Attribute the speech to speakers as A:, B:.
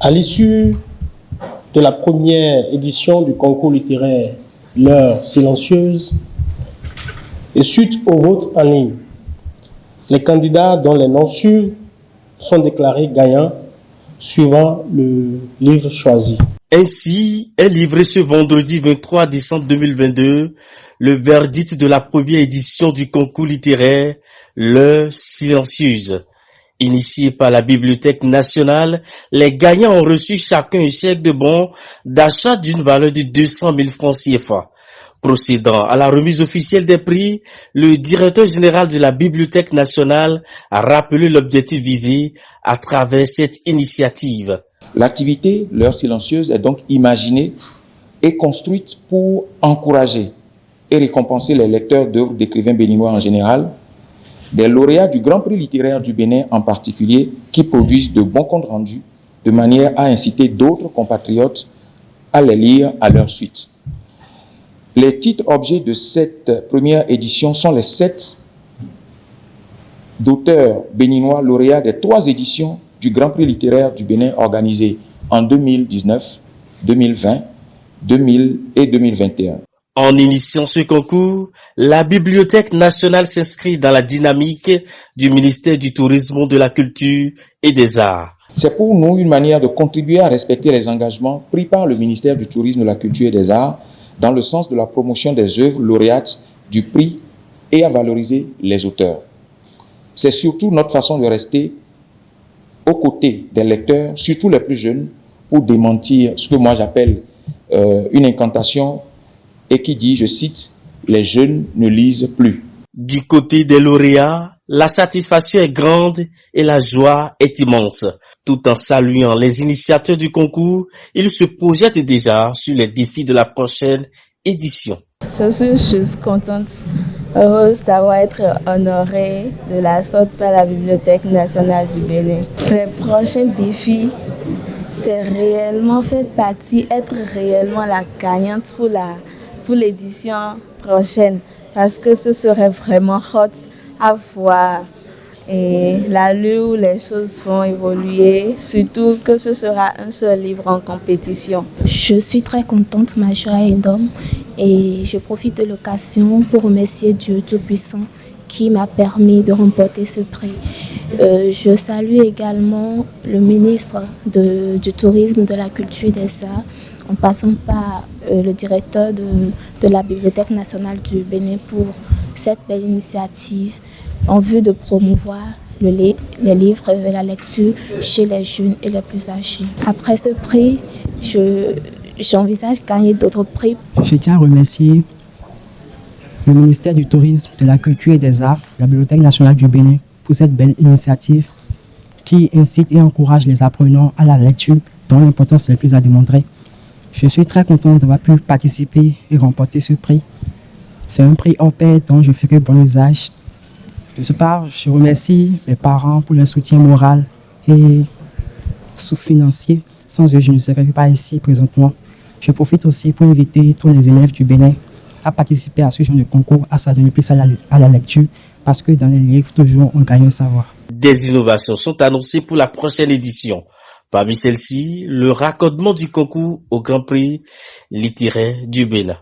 A: À l'issue de la première édition du concours littéraire L'heure silencieuse et suite au vote en ligne, les candidats dont les noms sûrs sont déclarés gagnants suivant le livre choisi.
B: Ainsi est livré ce vendredi 23 décembre 2022 le verdict de la première édition du concours littéraire L'heure silencieuse. Initié par la Bibliothèque nationale, les gagnants ont reçu chacun un chèque de bon d'achat d'une valeur de 200 000 francs CFA. Procédant à la remise officielle des prix, le directeur général de la Bibliothèque nationale a rappelé l'objectif visé à travers cette initiative.
C: L'activité L'heure silencieuse est donc imaginée et construite pour encourager et récompenser les lecteurs d'œuvres d'écrivains béninois en général, des lauréats du Grand Prix littéraire du Bénin en particulier, qui produisent de bons comptes rendus, de manière à inciter d'autres compatriotes à les lire à leur suite. Les titres objets de cette première édition sont les 7 d'auteurs béninois lauréats des 3 éditions du Grand Prix littéraire du Bénin organisées en 2019, 2020, 2000 et 2021.
B: En initiant ce concours, la Bibliothèque nationale s'inscrit dans la dynamique du ministère du Tourisme, de la Culture et des Arts.
C: C'est pour nous une manière de contribuer à respecter les engagements pris par le ministère du Tourisme, de la Culture et des Arts dans le sens de la promotion des œuvres lauréates du prix et à valoriser les auteurs. C'est surtout notre façon de rester aux côtés des lecteurs, surtout les plus jeunes, pour démentir ce que moi j'appelle une incantation et qui dit, je cite, « Les jeunes ne lisent plus ».
B: Du côté des lauréats, la satisfaction est grande et la joie est immense. Tout en saluant les initiateurs du concours, ils se projettent déjà sur les défis de la prochaine édition.
D: Je suis juste contente, heureuse d'avoir été honorée de la sorte par la Bibliothèque nationale du Bénin. Les prochains défis, c'est réellement faire partie, être réellement la gagnante pour l'édition prochaine. Parce que ce serait vraiment hot à voir et l'allure où les choses vont évoluer, surtout que ce sera un seul livre en compétition.
E: Je suis très contente, ma joie est énorme et je profite de l'occasion pour remercier Dieu Tout-Puissant qui m'a permis de remporter ce prix. Je salue également le ministre du Tourisme, de la Culture et des Arts, en passant par le directeur de la Bibliothèque nationale du Bénin pour cette belle initiative en vue de promouvoir les livres et la lecture chez les jeunes et les plus âgés. Après ce prix, j'envisage gagner d'autres prix.
F: Je tiens à remercier le ministère du Tourisme, de la Culture et des Arts, la Bibliothèque nationale du Bénin pour cette belle initiative qui incite et encourage les apprenants à la lecture dont l'importance est plus à démontrer. Je suis très content d'avoir pu participer et remporter ce prix. C'est un prix hors pair dont je ferai bon usage. De ce part, je remercie mes parents pour leur soutien moral et financier. Sans eux, je ne serais pas ici présentement. Je profite aussi pour inviter tous les élèves du Bénin à participer à ce genre de concours, à s'adonner plus à la lecture, parce que dans les livres, toujours, on gagne un savoir.
B: Des innovations sont annoncées pour la prochaine édition. Parmi celles-ci, le raccordement du concours au Grand Prix littéraire du Bénin.